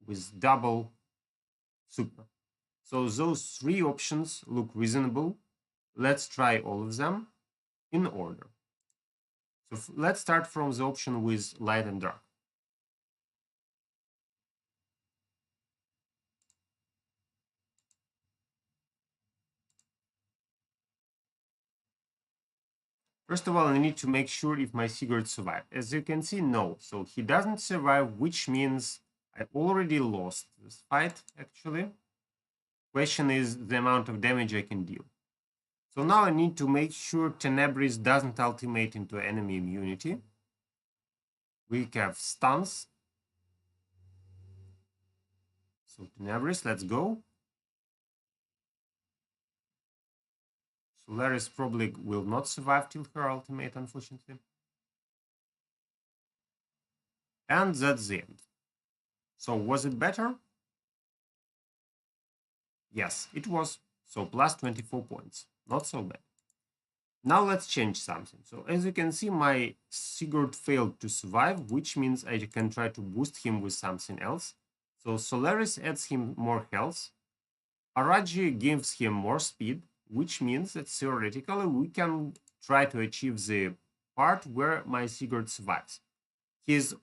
with double super. So those three options look reasonable. Let's try all of them in order. So let's start from the option with light and dark. First of all, I need to make sure if my Sigurd survived. As you can see, no. So he doesn't survive, which means I already lost this fight, actually. Question is the amount of damage I can deal. So now I need to make sure Tenebris doesn't ultimate into enemy immunity. We have stuns. So Tenebris, let's go. Solaris probably will not survive till her ultimate, unfortunately. And that's the end. So was it better? Yes, it was. So plus 24 points. Not so bad. Now let's change something. So as you can see, my Sigurd failed to survive, which means I can try to boost him with something else. So Solaris adds him more health. Araji gives him more speed, which means that theoretically we can try to achieve the part where my Sigurd survives. He's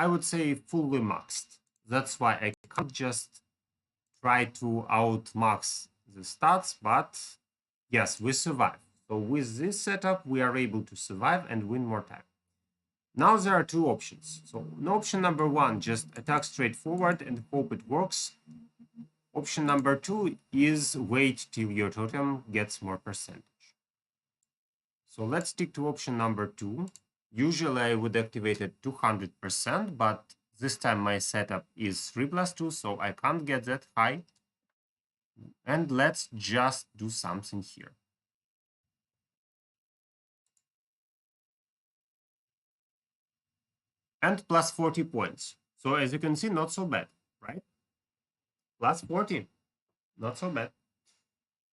I would say fully maxed. That's why I can't just try to outmax the stats, but yes, we survive. So with this setup, we are able to survive and win more time. Now there are two options. So option number one, just attack straight forward and hope it works. Option number two is wait till your totem gets more percentage. So let's stick to option number two. Usually I would activate it 200%, but this time my setup is 3+2, so I can't get that high. And let's just do something here. And plus 40 points. So as you can see, not so bad, right? Plus 40, not so bad.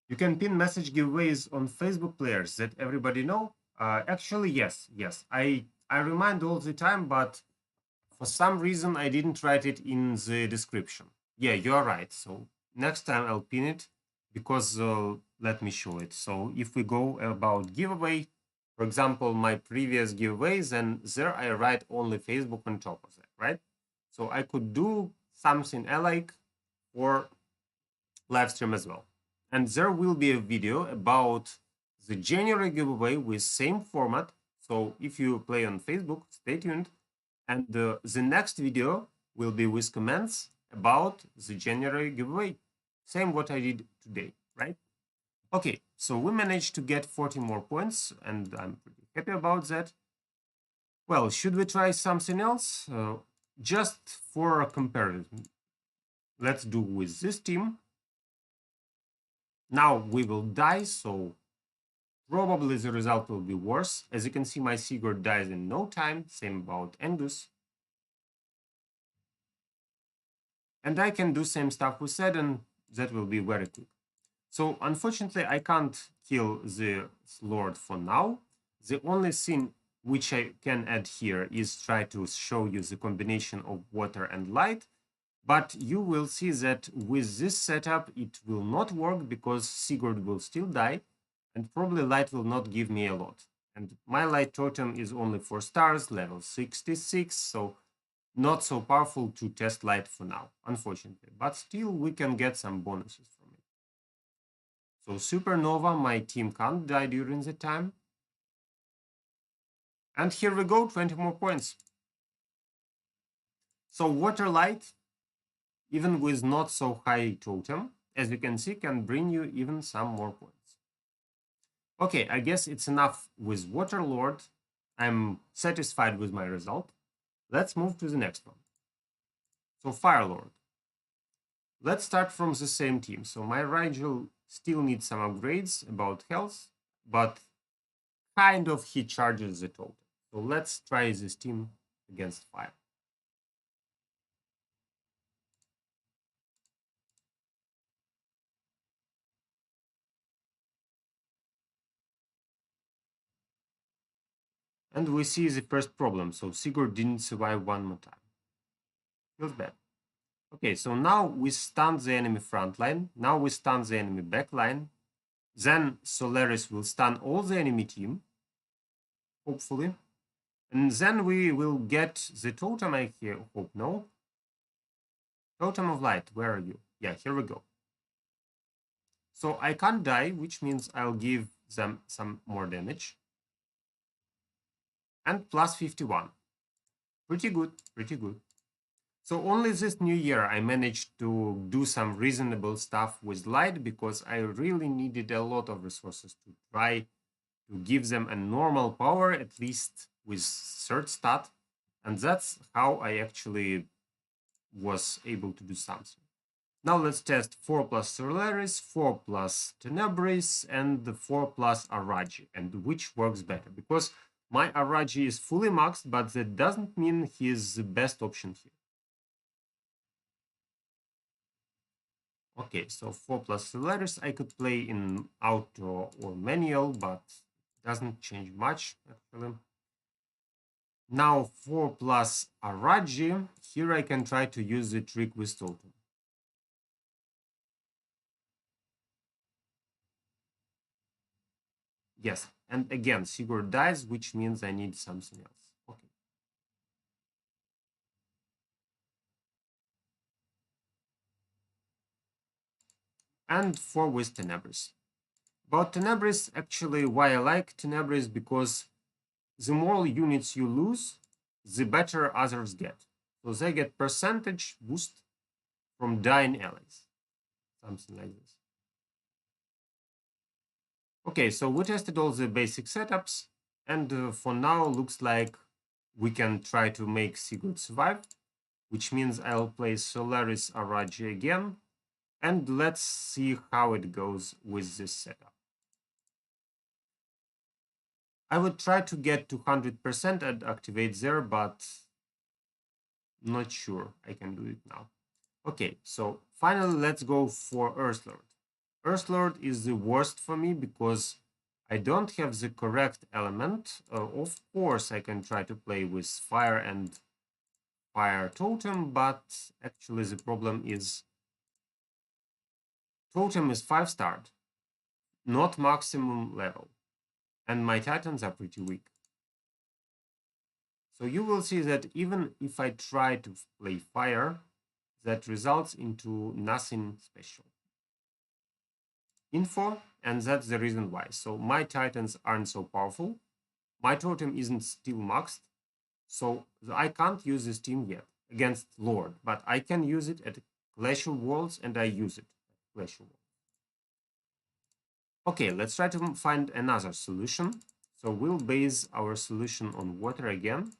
You can pin message giveaways on Facebook players that everybody know. Actually, yes. I remind all the time, but for some reason I didn't write it in the description. Yeah, you are right. So next time I'll pin it because let me show it. So if we go about giveaway, for example, my previous giveaways, and there I write only Facebook on top of that, right? So I could do something I like for live stream as well. And there will be a video about the January giveaway with same format. So if you play on Facebook, stay tuned. And the next video will be with comments about the January giveaway. Same what I did today, right? Okay, so we managed to get 40 more points, and I'm pretty happy about that. Well, should we try something else? Just for a comparison, let's do with this team. Now we will die, so probably the result will be worse. As you can see, my Sigurd dies in no time. Same about Angus. And I can do same stuff with Zed, and that will be very quick. So unfortunately, I can't kill the Lord for now. The only thing which I can add here is try to show you the combination of water and light. But you will see that with this setup, it will not work because Sigurd will still die, and probably light will not give me a lot. And my light totem is only 4 stars, level 66, so not so powerful to test light for now, unfortunately. But still, we can get some bonuses from it. So Supernova, my team can't die during the time. And here we go, 20 more points. So water light, even with not so high totem, as you can see, can bring you even some more points. Okay, I guess it's enough with Water Lord. I'm satisfied with my result. Let's move to the next one. So Fire Lord. Let's start from the same team. So my Rigel still needs some upgrades about health, but kind of he charges the total. So let's try this team against fire. And we see the first problem. So Sigurd didn't survive one more time. Feels bad. Okay, so now we stun the enemy front line. Now we stun the enemy back line. Then Solaris will stun all the enemy team, hopefully. And then we will get the totem, I hope, no? Totem of Light, where are you? Yeah, here we go. So I can't die, which means I'll give them some more damage. And plus 51. Pretty good, pretty good. So only this new year I managed to do some reasonable stuff with light because I really needed a lot of resources to try to give them a normal power, at least with third stat. And that's how I actually was able to do something. Now let's test 4 plus Solaris, 4 plus Tenebris, and the 4 plus Araji, and which works better. Because my Araji is fully maxed, but that doesn't mean he is the best option here. Okay, so 4 plus Solaris I could play in auto or manual, but it doesn't change much actually. Now 4 plus Araji, here I can try to use the trick with totem. Yes, And again, Sigurd dies, which means I need something else. Okay. And 4 with Tenebris. About Tenebris, actually, why I like Tenebris, because the more units you lose, the better others get. So they get percentage boost from dying allies. Something like this. Okay, so we tested all the basic setups, and for now looks like we can try to make Sigurd survive, which means I'll play Solaris Araji again, and let's see how it goes with this setup. I would try to get to 100% and activate there, but not sure I can do it now. Okay, so finally let's go for Earthlord. Earthlord is the worst for me because I don't have the correct element. Of course, I can try to play with fire and fire totem, but actually the problem is totem is 5-star, not maximum level, and my titans are pretty weak. So you will see that even if I try to play fire, that results into nothing special. Info, and that's the reason why. So my titans aren't so powerful. My totem isn't still maxed, so I can't use this team yet against Lord, but I can use it at Clash of Worlds, and I use it at Clash of Worlds. Okay, let's try to find another solution. So we'll base our solution on water again.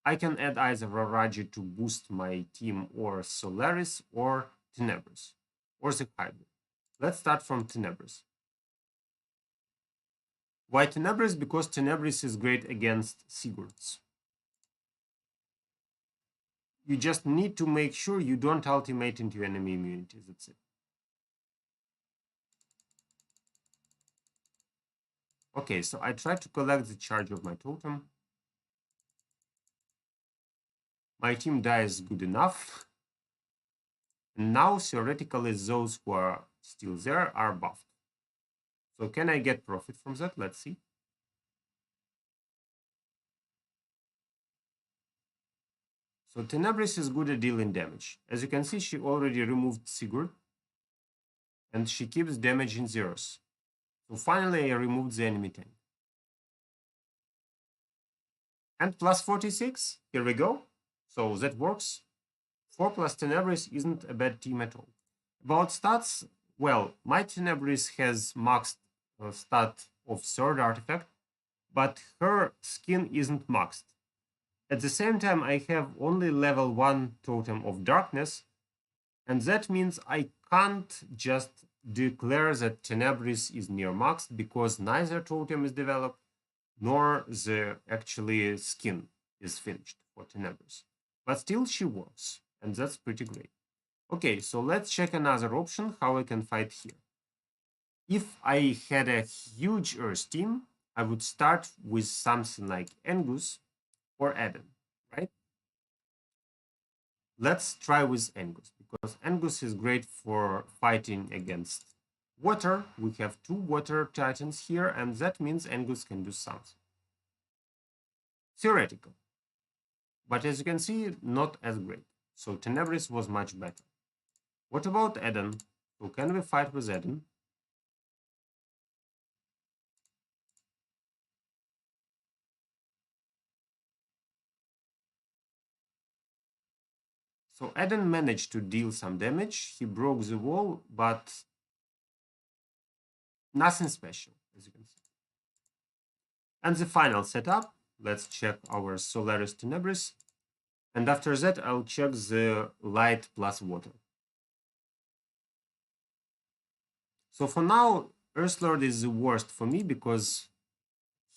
I can add either Raraji to boost my team, or Solaris, or Tenebris, or the Hydra. Let's start from Tenebris. Why Tenebris? Because Tenebris is great against Sigurds. You just need to make sure you don't ultimate into enemy immunities. That's it. Okay, so I try to collect the charge of my totem. My team dies good enough. And now, theoretically, those who are still there are buffed. So can I get profit from that? Let's see. So Tenebris is good at dealing damage. As you can see, she already removed Sigurd, and she keeps damage in zeros. So finally, I removed the enemy tank. And plus 46, here we go. So that works. 4 plus Tenebris isn't a bad team at all. About stats, well, my Tenebris has maxed stat of 3rd artifact, but her skin isn't maxed. At the same time, I have only level 1 totem of darkness, and that means I can't just declare that Tenebris is near maxed, because neither totem is developed nor the actually skin is finished for Tenebris. But still she works, and that's pretty great. Okay, so let's check another option, how I can fight here. If I had a huge Earth team, I would start with something like Angus or Eden, right? Let's try with Angus, because Angus is great for fighting against water. We have 2 water titans here, and that means Angus can do something. Theoretical. But as you can see, not as great. So Tenebris was much better. What about Eden? So can we fight with Eden? So Eden managed to deal some damage. He broke the wall, but nothing special, as you can see. And the final setup, let's check our Solaris Tenebris. And after that, I'll check the light plus water. So for now, Earthlord is the worst for me, because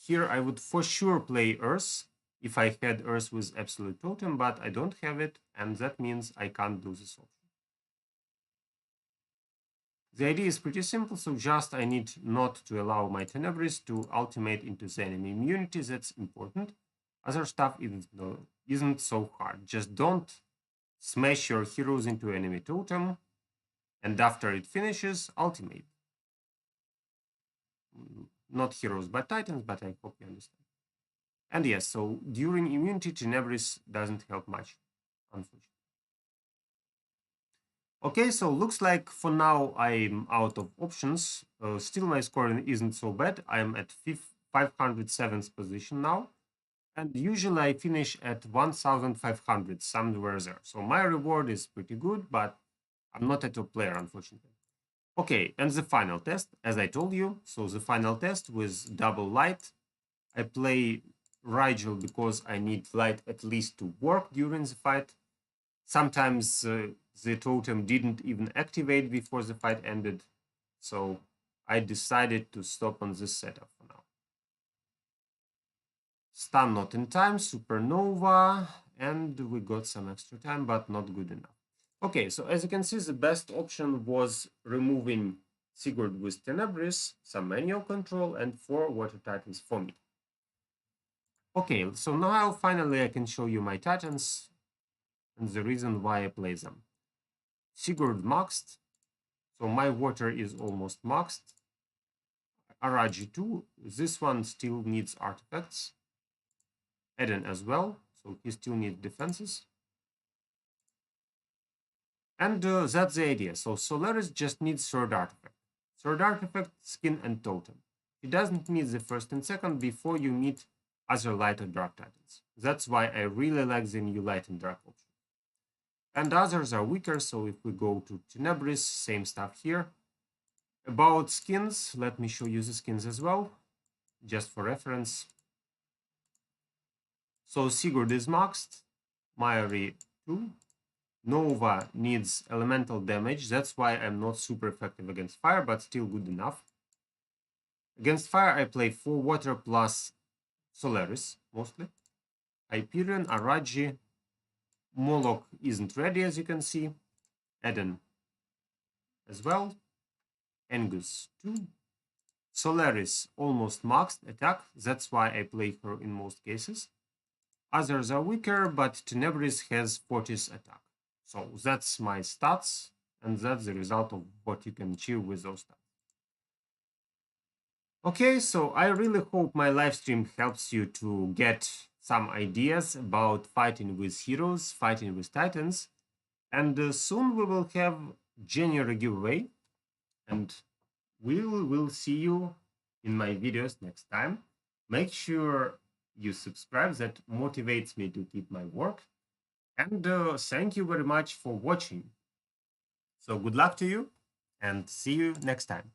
here I would for sure play Earth if I had Earth with Absolute Totem, but I don't have it, and that means I can't do this option. The idea is pretty simple, so just I need not to allow my Tenebris to ultimate into the enemy immunity. That's important. Other stuff isn't so hard. Just don't smash your heroes into enemy totem, and after it finishes, ultimate. not heroes, but titans, but I hope you understand. And yes, so during immunity, Tenebris doesn't help much, unfortunately. Okay, so looks like for now I'm out of options. Still, my scoring isn't so bad. I'm at 507th position now. And usually I finish at 1,500, somewhere there. So my reward is pretty good, but I'm not a top player, unfortunately. Okay, and the final test, as I told you. So the final test with double light. I play Rigel because I need light at least to work during the fight. Sometimes the totem didn't even activate before the fight ended. So I decided to stop on this setup for now. Stun not in time, supernova, and we got some extra time, but not good enough. Okay, so as you can see, the best option was removing Sigurd with Tenebris, some manual control, and 4 water titans for me. Okay, so now finally I can show you my titans and the reason why I play them. Sigurd maxed, so my water is almost maxed. Araji 2, this one still needs artifacts. Eden as well, so he still needs defenses. And that's the idea. So Solaris just needs third artifact. Third artifact, skin, and totem. He doesn't need the first and second before you meet other light or dark titans. That's why I really like the new light and dark option. And others are weaker, so if we go to Tenebris, same stuff here. About skins, let me show you the skins as well, just for reference. So Sigurd is maxed, Maori 2. Nova needs elemental damage, that's why I'm not super effective against fire, but still good enough. Against fire, I play 4 water plus Solaris, mostly. Hyperion, Araji, Moloch isn't ready, as you can see. Eden as well. Angus 2. Solaris almost maxed attack, that's why I play her in most cases. Others are weaker, but Tenebris has 40th attack. So that's my stats, and that's the result of what you can achieve with those stats. Okay, so I really hope my live stream helps you to get some ideas about fighting with heroes, fighting with titans. And soon we will have January giveaway, and we will see you in my videos next time. Make sure you subscribe, that motivates me to keep my work. And thank you very much for watching. So good luck to you, and see you next time.